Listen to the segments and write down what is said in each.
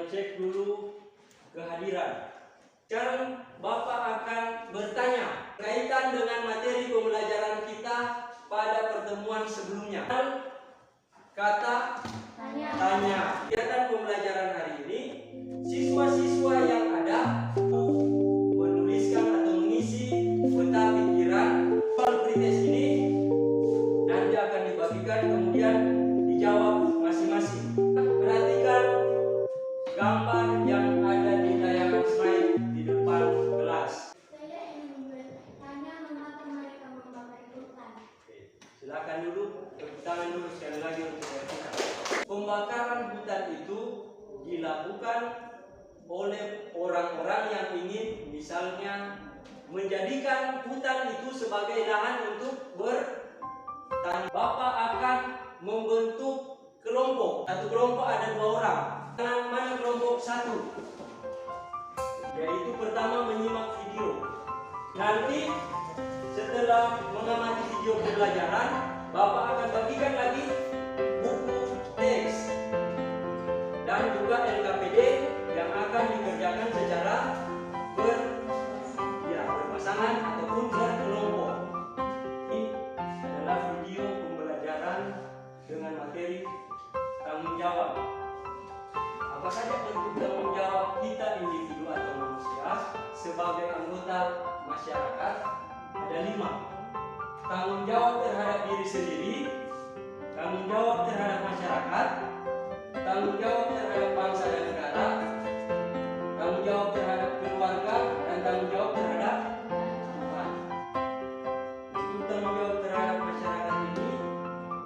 cek dulu kehadiran. Sekarang Bapak akan bertanya kaitan dengan materi pembelajaran kita pada pertemuan sebelumnya. Kata tanya. Kegiatan pembelajaran hari ini, siswa-siswa yang ada menuliskan atau mengisi peta pikiran. Pretest ini nanti akan dibagikan kemudian dijawab masing-masing. Perhatikan gambar yang ada di tayangan slide di depan kelas. Saya ingin bertanya mengapa mereka membakar hutan. Silakan dulu, tepuk tangan dulu sekali lagi untuk kita. Pembakaran hutan itu dilakukan oleh orang-orang yang ingin misalnya menjadikan hutan itu sebagai lahan untuk bertani. Bapak akan membentuk kelompok. Satu kelompok ada 2 orang. Mana kelompok 1? Yaitu pertama menyimak video. Nanti setelah mengamati video pembelajaran, Bapak akan bagikan lagi buku teks dan juga LKPD yang akan dikerjakan secara berpasangan ataupun berkelompok. Ini adalah video pembelajaran dengan materi tanggung jawab. Apa saja bentuk tanggung jawab kita individu atau manusia sebagai anggota masyarakat? Ada 5. Tanggung jawab terhadap diri sendiri, tanggung jawab terhadap masyarakat, tanggung jawab terhadap bangsa dan negara, tanggung jawab terhadap keluarga, dan tanggung jawab terhadap Tuhan. Untuk tanggung jawab terhadap masyarakat ini,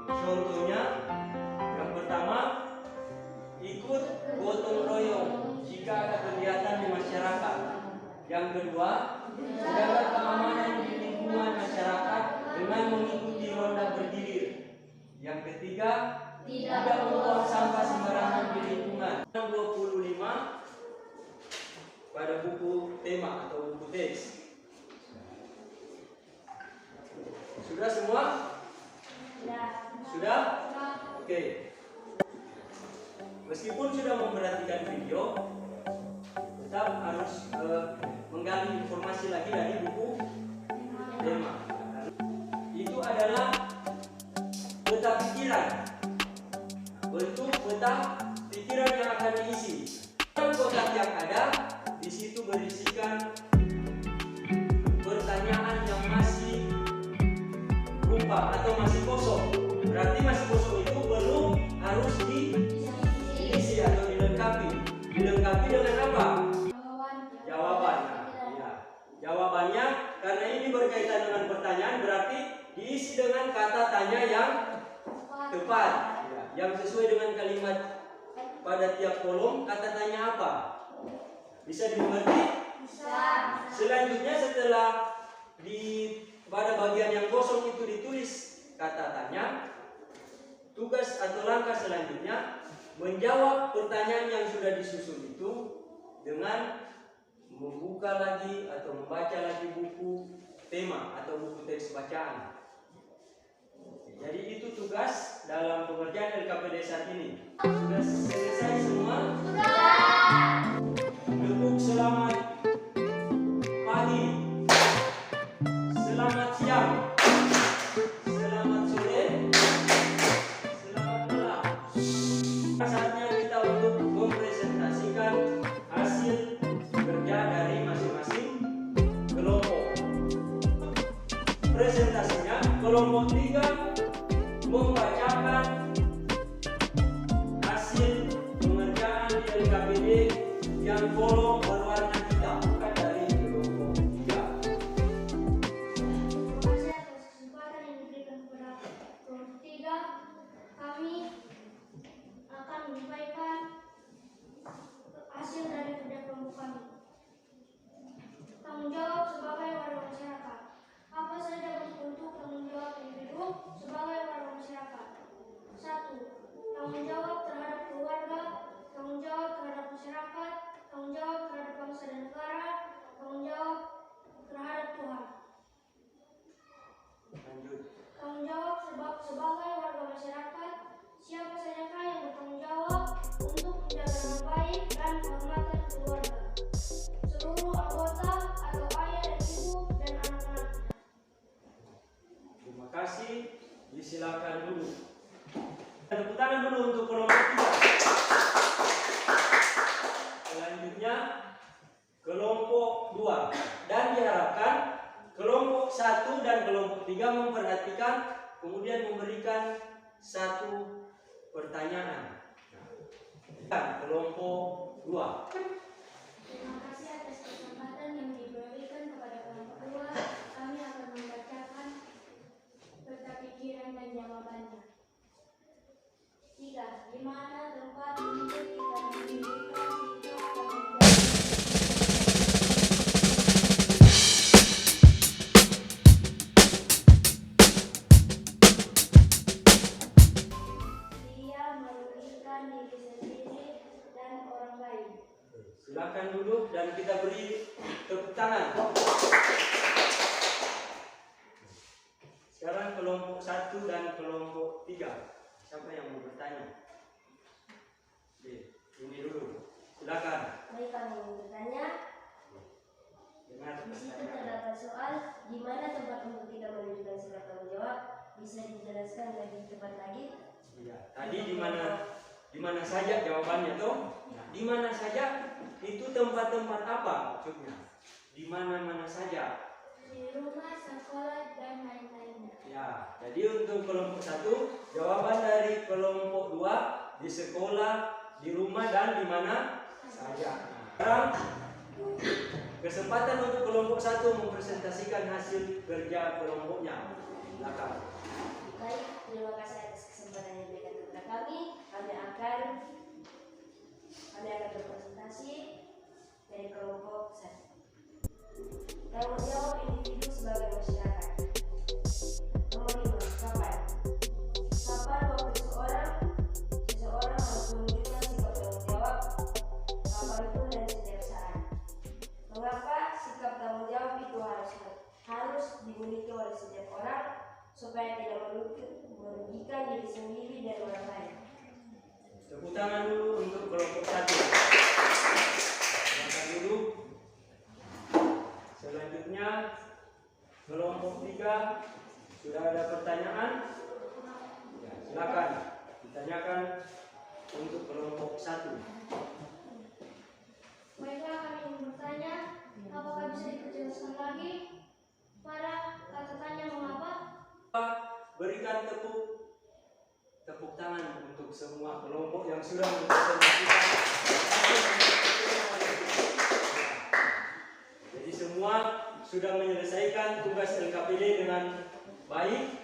contohnya yang pertama, ikut gotong royong jika ada kegiatan di masyarakat. Yang kedua, menjaga keamanan di lingkungan masyarakat dengan mengikuti ronda bergilir. Yang ketiga, tidak membuang sampah sembarangan di lingkungan. 25 pada buku tema atau buku teks. Sudah semua? Sudah? Oke. Meskipun sudah memperhatikan video, tetap harus menggali informasi lagi dari buku tema. Itu adalah peta pikiran. Bentuk peta pikiran yang akan diisi. Kotak yang ada di situ berisikan pertanyaan yang masih lupa atau masih kosong. Berarti masih kosong itu belum harus diisi atau dilengkapi. Dilengkapi dengan apa? Jawaban. Ya. Jawabannya karena ini berkaitan dengan pertanyaan berarti diisi dengan kata tanya yang tepat. Ya. Yang sesuai dengan kalimat pada tiap kolom. Kata tanya apa? Bisa dimengerti? Bisa. Selanjutnya setelah pada bagian yang kosong itu ditulis kata tanya, tugas atau langkah selanjutnya menjawab pertanyaan yang sudah disusun itu dengan membuka lagi atau membaca lagi buku tema atau buku teks bacaan. Jadi itu tugas dalam pengerjaan LKPD saat ini. Sudah selesai semua? Sudah. Tepuk selamat pagi, selamat siang, selamat sore, selamat malam. Saatnya kita untuk mempresentasikan hasil kerja dari masing-masing kelompok. Presentasinya kelompok 3 membacakan hasil pengerjaan di LKPD yang kolom berwarna hitam, bukan dari kelompok 3. Terima kasih atas kesempatan yang diberikan kepada kelompok 3. Kami akan menyampaikan hasil dari kerja kelompok kami. Tanggung jawab sebagai warga masyarakat. Apa saja bentuk tanggung jawab individu sebagai warga masyarakat? 1. Tanggung jawab terhadap keluarga, tanggung jawab terhadap masyarakat, tanggung jawab terhadap kelompok 3 memperhatikan, kemudian memberikan satu pertanyaan. Dan kelompok 2. Terima kasih atas kesempatan yang diberikan kepada kelompok 2. Kami akan membacakan peta pikiran dan jawabannya. 3. Di mana tempat untuk kita menunjukkan sikap tanggung jawab? Dia merugikan diri sendiri dan orang lain. Silakan duduk dan kita beri tepuk tangan. Sekarang kelompok 1 dan kelompok 3. Siapa yang mau bertanya? Oke, ini dulu. Silakan. Baik, kami ingin bertanya. Dengar Di situ pertanyaan. terdapat soal di mana tempat untuk kita menunjukkan sikap tanggung jawab. Bisa dijelaskan lebih cepat lagi? Iya. Tadi di mana saja jawabannya toh? Di mana saja? Itu tempat-tempat apa maksudnya? Di mana-mana saja? Di rumah, sekolah, dan lain-lainnya. Ya, jadi untuk kelompok 1 jawaban dari kelompok 2 di sekolah, di rumah dan di mana saja. Sekarang kesempatan untuk kelompok 1 mempresentasikan hasil kerja kelompoknya. Silakan. Baik, terima kasih atas kesempatan yang diberikan kepada kami. Kami akan berpresentasi dari kelompok 1. Tanggung jawab individu sebagai masyarakat. Nomor 5. Kapan? Kapan waktu seseorang harus menunjukkan sikap tanggung jawab? Kapanpun dan setiap saat. Mengapa sikap tanggung jawab itu harus dimiliki oleh setiap orang supaya tidak merugikan diri sendiri dan orang lain? Tepuk tangan dulu untuk kelompok 1. Silakan dulu. Selanjutnya kelompok 3 sudah ada pertanyaan? Ya, silakan ditanyakan untuk kelompok 1. Baiklah, kami ingin bertanya, apakah bisa dijelaskan lagi para kata tanya mengapa? Berikan tepuk tangan untuk semua kelompok yang sudah mempresentasikan. Jadi semua sudah menyelesaikan tugas LKPD dengan baik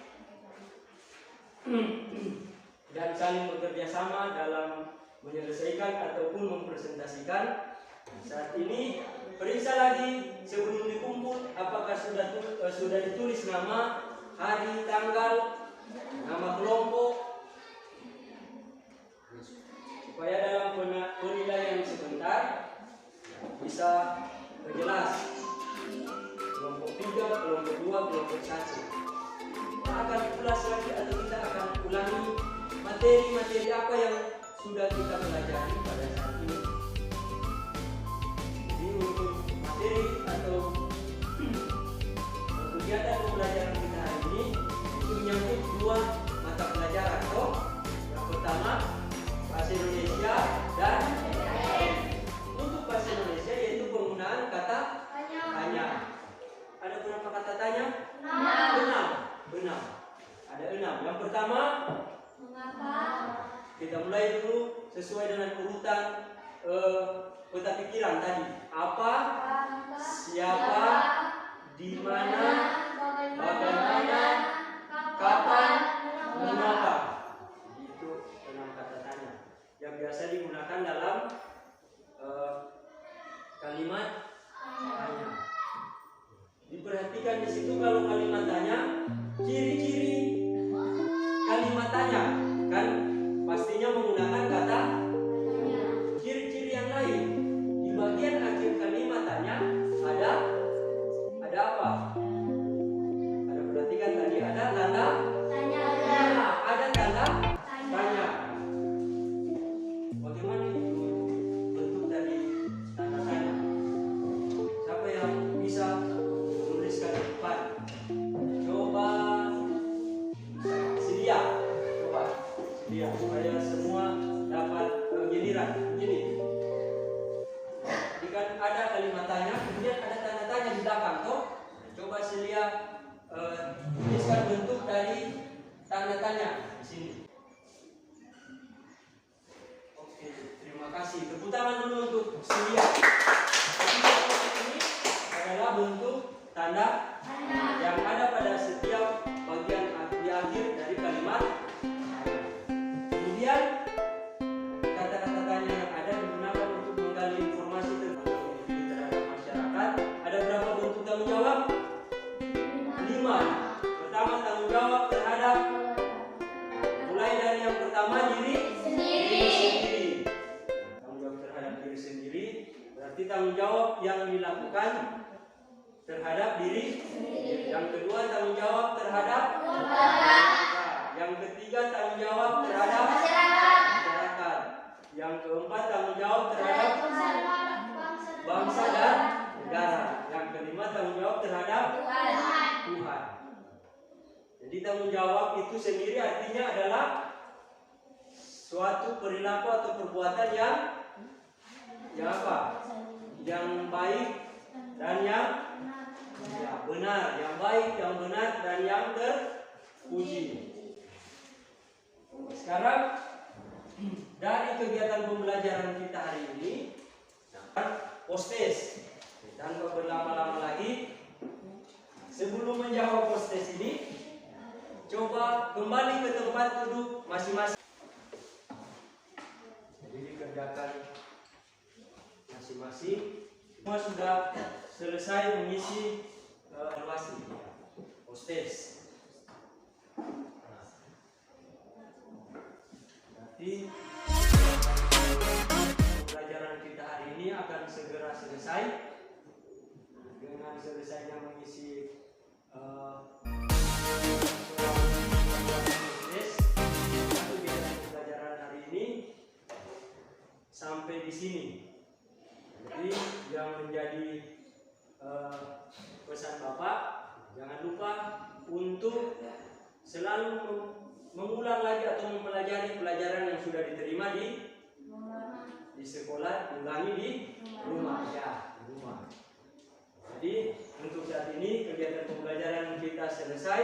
dan saling bekerja sama dalam menyelesaikan ataupun mempresentasikan. Saat ini periksa lagi sebelum dikumpul apakah sudah ditulis nama, hari, tanggal, nama kelompok, supaya dalam penilaian sebentar bisa jelas kelompok 3, kelompok 2, kelompok 1. Kita akan ulas lagi atau kita akan ulangi materi-materi apa yang sudah kita pelajari pada saat ini. Jadi untuk materi atau kegiatan pembelajaran kita hari ini itu menyangkut 2 mata pelajaran. Yang pertama bahasa Indonesia dan untuk bahasa Indonesia yaitu penggunaan kata tanya. Ada berapa kata tanya? 6. Ada 6. Yang pertama, Mengapa? kita mulai dulu sesuai dengan urutan peta pikiran tadi. Apa, siapa, di mana, bagaimana, kapan, mengapa. Itu 6 kata tanya yang biasa digunakan dalam kalimat tanya. Diperhatikan di situ kalau kalimat tanya, ciri-ciri kalimat tanya kan pastinya menggunakan kata tanya. Ciri-ciri yang lain di bagian akhir kalimat tanya ada apa? Ada perhatikan tadi ada tanda Tanya. ada tanda Tanya. tanya. Bagaimana itu Berarti tanggung jawab yang dilakukan terhadap diri. Yang kedua tanggung jawab terhadap keluarga. Yang ketiga tanggung jawab terhadap masyarakat. Yang keempat tanggung jawab terhadap bangsa dan negara. Yang kelima tanggung jawab terhadap Tuhan. Jadi tanggung jawab itu sendiri artinya adalah suatu perilaku atau perbuatan yang apa? Yang baik dan yang benar, yang baik, yang benar dan yang terpuji. Sekarang dari kegiatan pembelajaran kita hari ini, postes. Tanpa berlama-lama lagi, sebelum menjawab postes ini, coba kembali ke tempat duduk masing-masing. Jadi dikerjakan masing-masing. Semua sudah selesai mengisi evaluasi postes. Berarti pembelajaran kita hari ini akan segera selesai. Dengan selesainya mengisi postes, kegiatan pembelajaran hari ini sampai di sini. Jadi yang menjadi pesan Bapak, jangan lupa untuk selalu mengulang lagi atau mempelajari pelajaran yang sudah diterima di sekolah, ulangi di rumah ya, di rumah. Jadi untuk saat ini kegiatan pembelajaran kita selesai.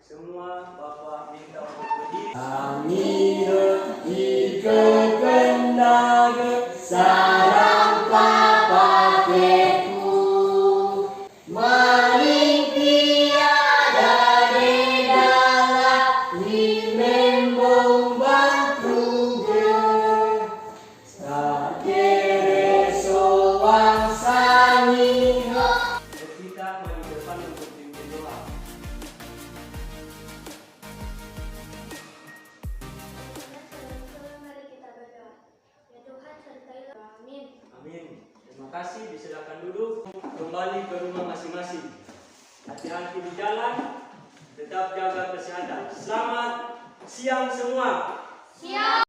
Semua Bapak minta untuk berdiri. Amin. Ikekenage sarang papateku maling tiada dedala limembong bantruge sakere soang sangiho. Kita maju depan untuk pimpin doa. Amin. Terima kasih, disilakan duduk. Kembali ke rumah masing-masing. Hati-hati di jalan, tetap jaga kesehatan. Selamat siang semua. Siang.